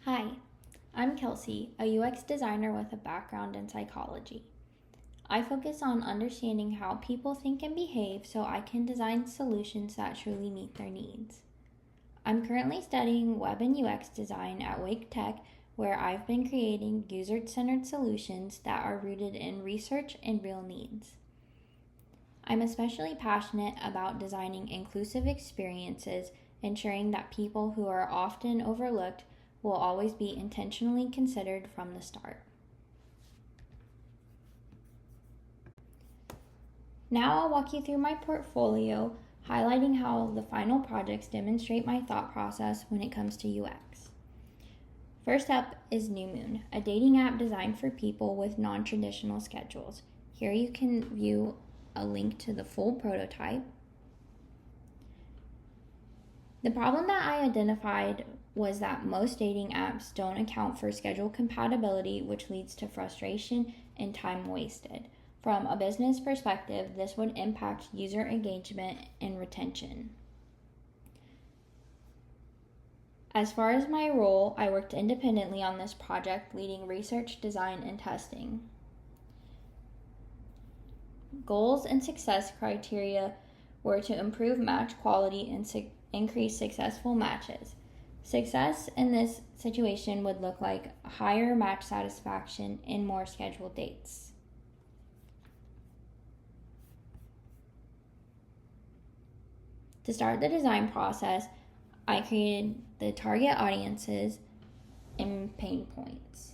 Hi, I'm Kelsey, a UX designer with a background in psychology. I focus on understanding how people think and behave so I can design solutions that truly meet their needs. I'm currently studying web and UX design at Wake Tech, where I've been creating user centered solutions that are rooted in research and real needs. I'm especially passionate about designing inclusive experiences, ensuring that people who are often overlooked will always be intentionally considered from the start. Now I'll walk you through my portfolio, highlighting how the final projects demonstrate my thought process when it comes to UX. First up is New Moon, a dating app designed for people with non-traditional schedules. Here you can view a link to the full prototype. The problem that I identified was that most dating apps don't account for schedule compatibility, which leads to frustration and time wasted. From a business perspective, this would impact user engagement and retention. As far as my role, I worked independently on this project, leading research, design, and testing. Goals and success criteria were to improve match quality and increase successful matches. Success in this situation would look like higher match satisfaction and more scheduled dates. To start the design process, I created the target audiences and pain points.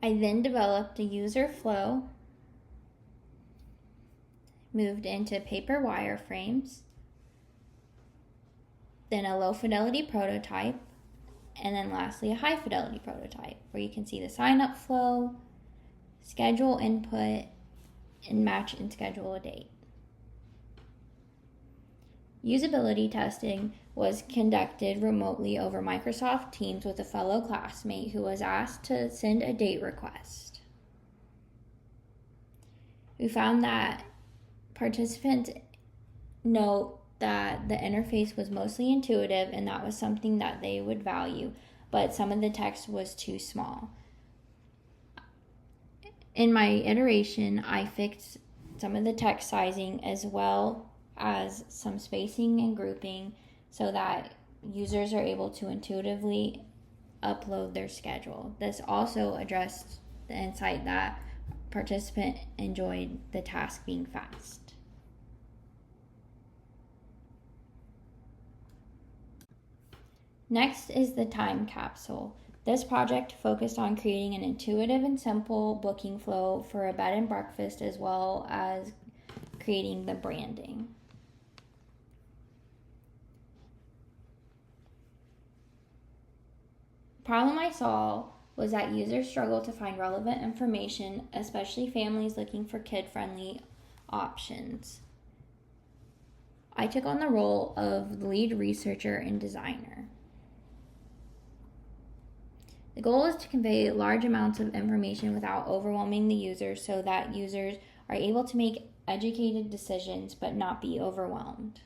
I then developed a user flow, moved into paper wireframes, then a low fidelity prototype, and then lastly a high fidelity prototype where you can see the sign up flow, schedule input, and match and schedule a date. Usability testing was conducted remotely over Microsoft Teams with a fellow classmate who was asked to send a date request. We found that participants note that the interface was mostly intuitive and that was something that they would value, but some of the text was too small. In my iteration, I fixed some of the text sizing as well as some spacing and grouping so that users are able to intuitively upload their schedule. This also addressed the insight that participant enjoyed the task being fast. Next is the time capsule. This project focused on creating an intuitive and simple booking flow for a bed and breakfast as well as creating the branding. The problem I saw was that users struggle to find relevant information, especially families looking for kid-friendly options. I took on the role of the lead researcher and designer. The goal is to convey large amounts of information without overwhelming the user so that users are able to make educated decisions but not be overwhelmed.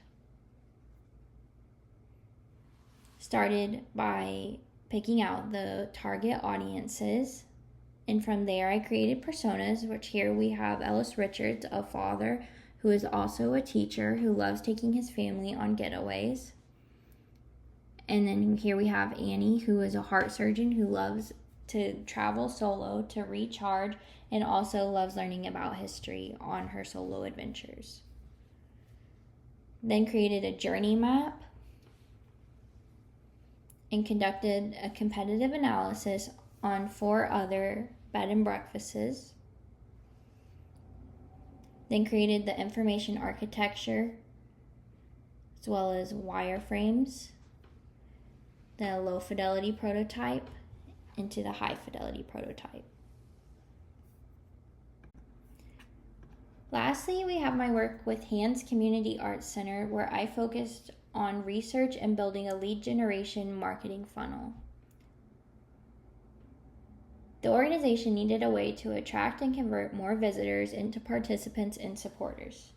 Started by picking out the target audiences, and from there I created personas, which here we have Ellis Richards, a father who is also a teacher who loves taking his family on getaways. And then here we have Annie, who is a heart surgeon who loves to travel solo to recharge and also loves learning about history on her solo adventures. Then created a journey map and conducted a competitive analysis on 4 other bed and breakfasts. Then created the information architecture as well as wireframes, the low fidelity prototype into the high fidelity prototype. Lastly, we have my work with Hands Community Arts Center, where I focused on research and building a lead generation marketing funnel. The organization needed a way to attract and convert more visitors into participants and supporters.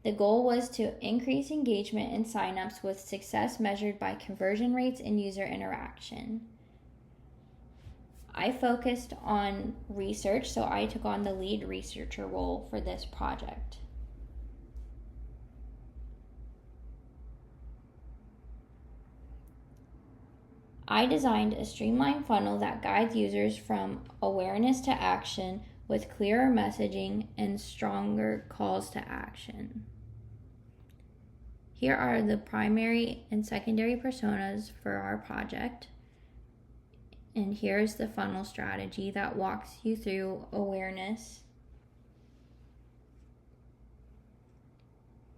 The goal was to increase engagement and signups with success measured by conversion rates and user interaction. I focused on research, so I took on the lead researcher role for this project. I designed a streamlined funnel that guides users from awareness to action with clearer messaging and stronger calls to action. Here are the primary and secondary personas for our project. And here's the funnel strategy that walks you through awareness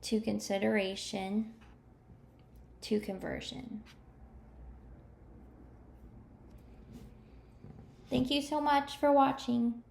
to consideration to conversion. Thank you so much for watching.